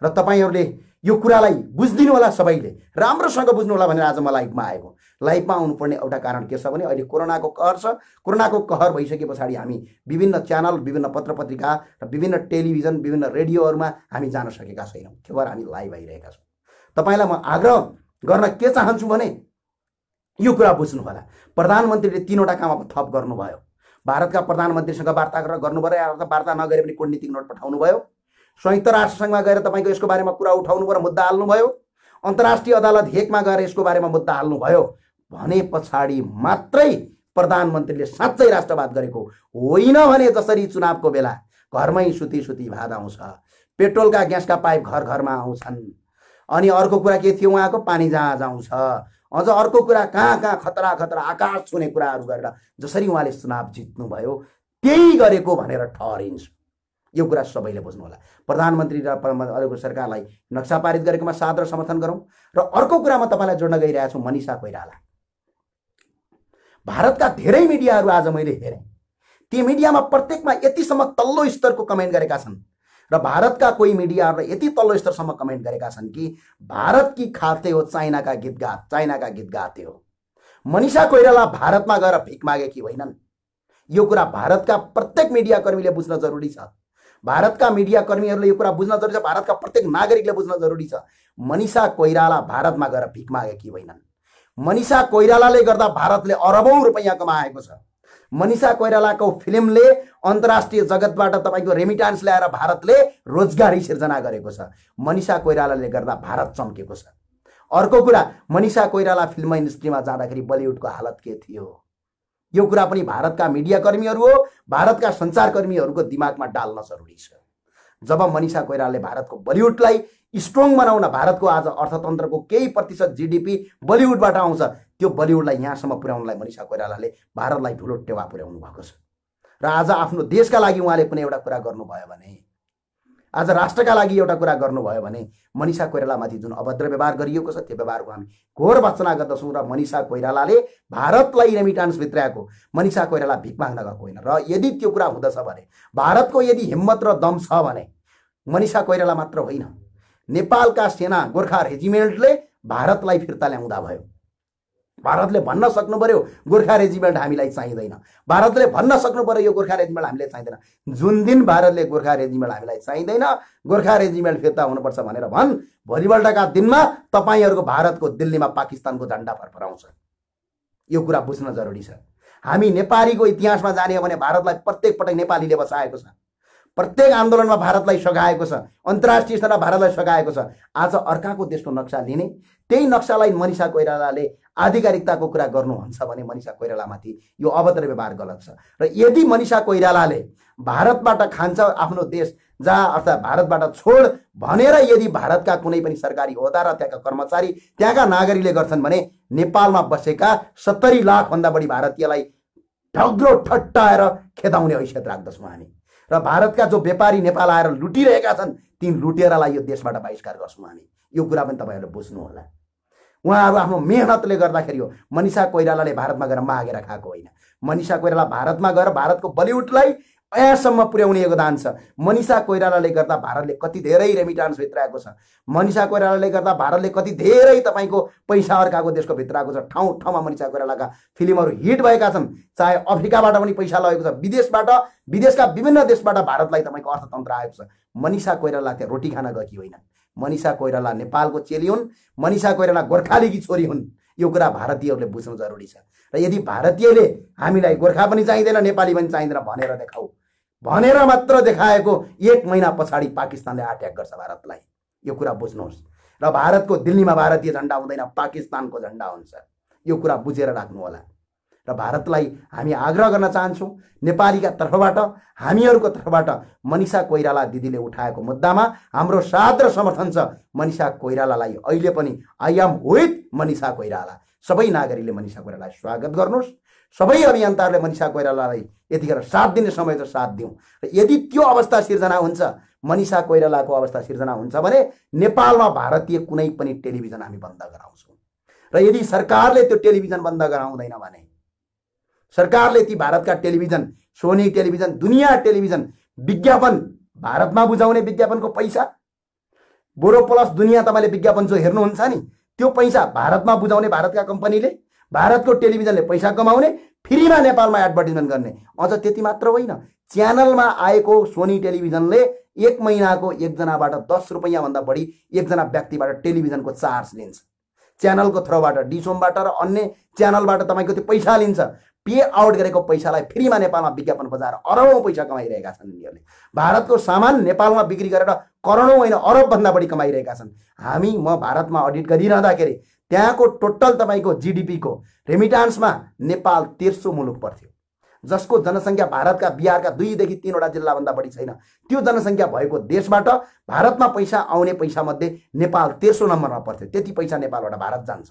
र तपाईहरुले यो कुरालाई बुझ्दिनु होला, सबैले राम्रोसँग बुझ्नु होला भनेर आज म लाइभमा आएको। लाइभमा आउनुपर्ने एउटा कारण के छ भने अहिले कोरोनाको कहर छ। कोरोनाको कहर भइसके पछाडि हामी विभिन्न च्यानल, विभिन्न पत्रपत्रिका र विभिन्न टेलिभिजन, विभिन्न रेडियोहरुमा हामी जान सकेका छैनौँ। त्यो भएर हामी लाइभ आइरहेका छौँ। तपाईलाई म आग्रह गर्न के चाहन्छु भने यो कुरा बुझ्नु होला। प्रधानमन्त्रीले 3वटा काम अब थप गर्नुभयो। भारतका प्रधानमन्त्रीसँग वार्ता गरेर गर्नुभयो, वार्ता नगरे पनि कूटनीतिक नोट पठाउनु भयो। संयुक्त राष्ट्रसङ्घमा गएर तपाईको यसको बारेमा कुरा उठाउनु भयो, मुद्दा हाल्नु भयो। अन्तर्राष्ट्रिय अदालत हेगमा गएर यसको बारेमा मुद्दा हाल्नु भयो भने पछाडि मात्रै प्रधानमन्त्रीले साँच्चै राष्ट्रवाद गरेको होइन भने जसरी चुनावको बेला घरमै सुती सुती भात आउँछ, पेट्रोलका ग्यासका पाइप घर घरमा आउँछन्, अनि अर्को कुरा के थियो उहाँको पानी जहाज आउँछ, अझ अर्को कुरा कहाँ कहाँ खतरा खतरा आकाश छुने कुराहरू गरेर जसरी उहाँले चुनाव जित्नु भयो त्यही गरेको भनेर ठहरिन्छ। यो कुरा सबैले बुझ्नु होला। प्रधानमन्त्री र अहिलेको सरकारलाई नक्सा पारित गरेकोमा साथ र समर्थन गरौँ। र अर्को कुरा म तपाईलाई जोड्न गइरहेको छु, मनिषा कोइराला। भारतका धेरै मिडियाहरू आज मैले हेरेँ, ती मिडियामा प्रत्येकमा यतिसम्म तल्लो स्तरको कमेन्ट गरेका छन् र भारतका कोही मिडियाहरूले यति तल्लो स्तरसम्म कमेन्ट गरेका छन् कि भारत की खाते हो चाइनाका गीत गाते हो। मनिषा कोइराला भारतमा गएर भिख मागेकी होइनन्। यो कुरा भारतका प्रत्येक मिडियाकर्मीले बुझ्न जरुरी छ। भारतका मिडियाकर्मीहरूले यो कुरा बुझ्न जरुरी छ। भारतका प्रत्येक नागरिकले बुझ्न जरुरी छ। मनिषा कोइराला भारतमा गएर भिख मागेकी होइनन्। मनिषा कोइरालाले गर्दा भारतले अरबौं रुपैयाँ कमाएको छ। मनिषा कोइरालाको फिल्मले अन्तर्राष्ट्रिय जगतबाट तपाईको रेमिटान्स ल्याएर भारतले रोजगारी सिर्जना गरेको छ। मनिषा कोइरालाले गर्दा भारत चम्केको छ। अर्को कुरा, मनिषा कोइराला फिल्म इन्डस्ट्रीमा जाँदाखेरि बलिउडको हालत के थियो, यो कुरा पनि भारतका मिडियाकर्मीहरू हो, भारतका सञ्चारकर्मीहरूको दिमागमा डाल्न जरुरी छ। जब मनिषा कोइरालाले भारतको बलिउडलाई स्ट्रङ बनाउन, भारतको आज अर्थतन्त्रको केही प्रतिशत जीडीपी बलिउडबाट आउँछ, त्यो बलिउडलाई यहाँसम्म पुर्याउनलाई मनिषा कोइरालाले भारतलाई ठुलो टेवा पुर्याउनु भएको छ। र आज आफ्नो देशका लागि उहाँले कुनै एउटा कुरा गर्नुभयो भने, आज राष्ट्रका लागि एउटा कुरा गर्नुभयो भने मनिषा कोइरालामाथि जुन अभद्र व्यवहार गरिएको छ त्यो व्यवहारको हामी घोर भर्त्सना गर्दछौँ। र मनिषा कोइरालाले भारतलाई रेमिटान्स भित्राएको, मनिषा कोइराला भिख माग्न गएको होइन। र यदि त्यो कुरा हुँदछ भने, भारतको यदि हिम्मत र दम छ भने, मनिषा कोइराला मात्र होइन, नेपालका सेना गोर्खा रेजिमेन्टले भारतलाई फिर्ता ल्याउँदा भयो। भारतले भन्न सक्नु पर्यो गोर्खा रेजिमेन्ट हामीलाई चाहिँदैन। भारतले भन्न सक्नु पर्यो यो गोर्खा रेजिमेन्ट हामीलाई चाहिँदैन। जुन दिन भारतले गोर्खा रेजिमेन्ट हामीलाई चाहिँदैन, गोर्खा रेजिमेन्ट फिर्ता हुनुपर्छ भनेर भन्, भोलिपल्टका दिनमा तपाईहरुको भारतको दिल्लीमा पाकिस्तानको झण्डा फरफराउँछ। यो कुरा बुझ्न जरुरी छ। हामी नेपालीको इतिहासमा जाने हो भने भारतलाई प्रत्येक पटक नेपालीले बचाएको छ। प्रत्येक आन्दोलनमा भारतलाई सघाएको छ, अन्तर्राष्ट्रिय स्तरमा भारतलाई सघाएको छ। आज अर्काको देशको नक्सा लिने, त्यही नक्सालाई मनिषा कोइरालाले आधिकारिकताको कुरा गर्नुहुन्छ भने मनिषा कोइरालामाथि यो अभद्र व्यवहार गलत छ। र यदि मनिषा कोइरालाले भारतबाट खान्छ आफ्नो देश जहाँ, अर्थात् भारतबाट छोड भनेर यदि भारतका कुनै पनि सरकारी ओहदा र त्यहाँका कर्मचारी, त्यहाँका नागरिकले गर्छन् भने नेपालमा बसेका 70 लाख भन्दा बढी भारतीयलाई ढग्रो ठट्टाएर खेदाउने हैसियत राख्दछौँ हामी। र भारतका जो व्यापारी नेपाल आएर लुटिरहेका छन् ती लुटेरालाई यो देशबाट बहिष्कार गर्छौँ हामी। यो कुरा पनि तपाईहरुले बुझ्नु होला। उहाँहरू आफ्नो मेहनतले गर्दाखेरि हो। मनिषा कोइरालाले भारतमा गएर मागेर खाएको होइन। मनिषा कोइराला भारतमा गएर भारतको बलिउडलाई यहाँसम्म पुर्याउने योगदान छ। मनिषा कोइरालाले गर्दा भारतले कति धेरै रेमिटान्स भित्राएको छ। मनिषा कोइरालाले गर्दा भारतले कति धेरै तपाईको पैसा अर्काको देशको भित्राएको छ। ठाउँ ठाउँमा मनिषा कोइरालाका फिल्महरू हिट भएका छन्। चाहे अफ्रिकाबाट पनि पैसा लगेको छ, विदेशबाट, विदेशका विभिन्न देशबाट भारतलाई तपाईको अर्थतन्त्र आएको छ। मनिषा कोइराला त्यहाँ रोटी खान गएकी होइन। मनिषा कोइराला नेपालको चेली हुन्। मनिषा कोइराला गोर्खालीकी छोरी हुन्। यो कुरा भारतीयहरूले बुझ्नु जरुरी छ। र यदि भारतीयले हामीलाई गोर्खा पनि चाहिँदैन, नेपाली पनि चाहिँदैन भनेर देखाऊ, भनेर मात्र देखाएको 1 महिना पछाडि पाकिस्तानले अट्याक गर्छ भारतलाई। यो कुरा बुझ्नुहोस्। र भारतको दिल्लीमा भारतीय झण्डा हुँदैन, पाकिस्तानको झण्डा हुन्छ। यो कुरा बुझेर राख्नु होला। र भारतलाई हामी आग्रह गर्न चाहन्छौँ, नेपालीका तर्फबाट, हामीहरूको तर्फबाट मनिषा कोइराला दिदीले उठाएको मुद्दामा हाम्रो साथ र समर्थन छ। मनिषा कोइरालालाई अहिले पनि I am with Manisha Koirala. सबै नागरिकले मनिषा कोइरालालाई स्वागत गर्नुहोस्। सबै अभियन्ताहरूले मनिषा कोइरालालाई यतिखेर साथ दिने समय त साथ दिउँ। र यदि त्यो अवस्था सिर्जना हुन्छ, मनिषा कोइरालाको अवस्था सिर्जना हुन्छ भने नेपालमा भारतीय कुनै पनि टेलिभिजन हामी बन्द गराउँछौँ। र यदि सरकारले त्यो टेलिभिजन बन्द गराउँदैन भने सरकारले ती भारतका टेलिभिजन, सोनी टेलिभिजन, दुनिया टेलिभिजन विज्ञापन भारतमा बुझाउने विज्ञापनको पैसा, बोरो प्लस दुनिया तपाईँले विज्ञापन जो हेर्नुहुन्छ नि त्यो पैसा भारतमा बुझाउने भारतका कम्पनीले, भारतको टेलिभिजनले पैसा कमाउने, फ्रीमा नेपालमा एडभर्टिजमेन्ट गर्ने। अझ त्यति मात्र होइन, च्यानलमा आएको सोनी टेलिभिजनले एक महिनाको एकजनाबाट 10 रुपैयाँभन्दा बढी एकजना व्यक्तिबाट टेलिभिजनको चार्ज लिन्छ। च्यानलको थ्रोबाट, डिसोमबाट र अन्य च्यानलबाट तपाईँको त्यो पैसा लिन्छ। पे आउट गरेको पैसालाई फ्रीमा नेपालमा विज्ञापन बजाएर अरबौं पैसा कमाइरहेका छन् यिनीहरूले। भारतको सामान नेपालमा बिक्री गरेर करोडौं होइन अरबभन्दा बढी कमाइरहेका छन्। म भारतमा अडिट गरिरहँदाखेरि त्यहाँको टोटल तपाईँको जीडीपीको रेमिटान्समा नेपाल 13औं मुलुक पर्थ्यो, जसको जनसङ्ख्या भारतका बिहारका 2 देखि 3 वटा जिल्लाभन्दा बढी छैन। त्यो जनसङ्ख्या भएको देशबाट भारतमा पैसा आउने पैसा मध्ये नेपाल 13औं नम्बरमा पर्थ्यो। त्यति पैसा नेपालबाट भारत जान्छ।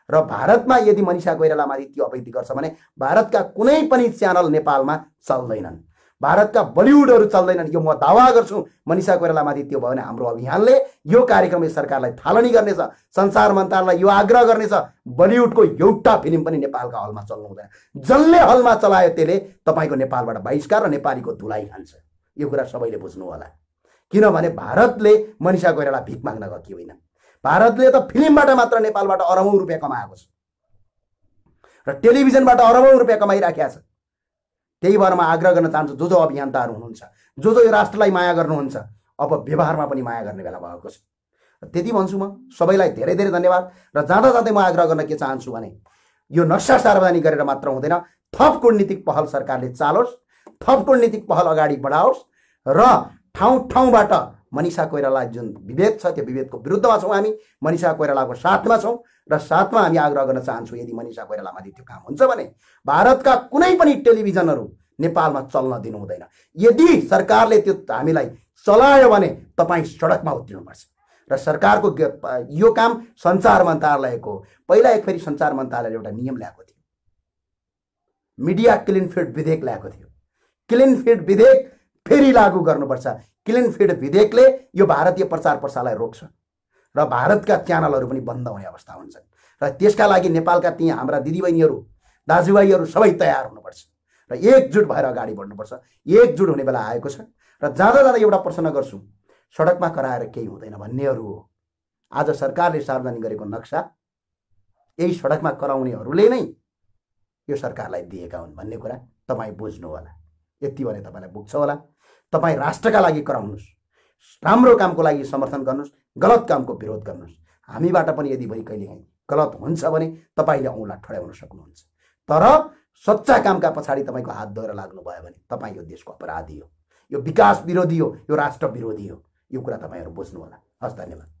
र भारतमा यदि मनिषा कोइरालामाथि त्यो अपैति गर्छ भने भारतका कुनै पनि च्यानल नेपालमा चल्दैनन्, भारतका बलिउडहरू चल्दैनन्। यो म दावा गर्छु। मनिषा कोइरालामाथि त्यो भयो भने हाम्रो अभियानले यो कार्यक्रम सरकारलाई थालनी गर्नेछ, संचार मन्त्रालयलाई यो आग्रह गर्नेछ, बलिउडको एउटा फिल्म पनि नेपालका हलमा चल्नु हुँदैन। जसले हलमा चलायो त्यसले तपाईँको नेपालबाट बहिष्कार र नेपालीको धुलाई खान्छ। यो कुरा सबैले बुझ्नु होला। किनभने भारतले मनिषा कोइराला भिख माग्न गएकी होइन। भारतले त फिल्मबाट मात्र नेपालबाट अरबौं रुपियाँ कमाएको छ र टेलिभिजनबाट अरबौं रुपियाँ कमाइराखेको छ। त्यही भएर म आग्रह गर्न चाहन्छु, जो अभियन्ताहरू हुनुहुन्छ, जो यो राष्ट्रलाई माया गर्नुहुन्छ, अब व्यवहारमा पनि माया गर्ने बेला भएको छ। त्यति भन्छु म। सबैलाई धेरै धेरै धन्यवाद। र जाँदा जाँदै म आग्रह गर्न के चाहन्छु भने यो नक्सा सार्वजनिक गरेर मात्र हुँदैन, थप कूटनीतिक पहल सरकारले चालोस्, थप कूटनीतिक पहल अगाडि बढाओस् र ठाउँ ठाउँबाट मनिषा कोइराला जुन विभेद छ त्यो विभेदको विरुद्धमा छौँ हामी, मनिषा कोइरालाको साथमा छौँ। र साथमा हामी आग्रह गर्न चाहन्छु, यदि मनिषा कोइरालामाथि त्यो काम हुन्छ भने भारतका कुनै पनि टेलिभिजनहरू नेपालमा चल्न दिनु हुँदैन। यदि सरकारले त्यो हामीलाई चलायो भने तपाईँ सडकमा उत्रिनुपर्छ। र सरकारको यो काम सञ्चार मन्त्रालयको, पहिला एक फेरि सञ्चार मन्त्रालयले एउटा नियम ल्याएको थियो, मिडिया क्लिन फिड विधेयक ल्याएको थियो। क्लिन फिड विधेयक फेरि लागू गर्नुपर्छ। क्लिन फिड विधेयकले यो भारतीय प्रचार प्रसारलाई रोक्छ र भारतका च्यानलहरू पनि बन्द हुने अवस्था हुन्छ। र त्यसका लागि नेपालका ती हाम्रा दिदीबहिनीहरू, दाजुभाइहरू सबै तयार हुनुपर्छ र एकजुट भएर अगाडि बढ्नुपर्छ। एकजुट हुने बेला आएको छ। र जाँदा जाँदा एउटा प्रश्न गर्छु, सडकमा कराएर केही हुँदैन भन्नेहरू हो। आज सरकारले सार्वजनिक गरेको नक्सा यही सडकमा कराउनेहरूले नै यो सरकारलाई दिएका हुन् भन्ने कुरा तपाईँ बुझ्नु होला। यति भने तपाईँलाई पुग्छ होला। तपाईँ राष्ट्रका लागि कराउनुहोस्, राम्रो कामको लागि समर्थन गर्नुहोस्, गलत कामको विरोध गर्नुहोस्। हामीबाट पनि यदि भइ कहिलेकाहीँ गलत हुन्छ भने तपाईँले औँला ठड्याउन सक्नुहुन्छ। तर सच्चा कामका पछाडि तपाईँको हात धोएर लाग्नुभयो भने तपाईँ यो देशको अपराधी हो, यो विकास विरोधी हो, यो राष्ट्र विरोधी हो। यो कुरा तपाईँहरू बुझ्नु होला। हस्, धन्यवाद।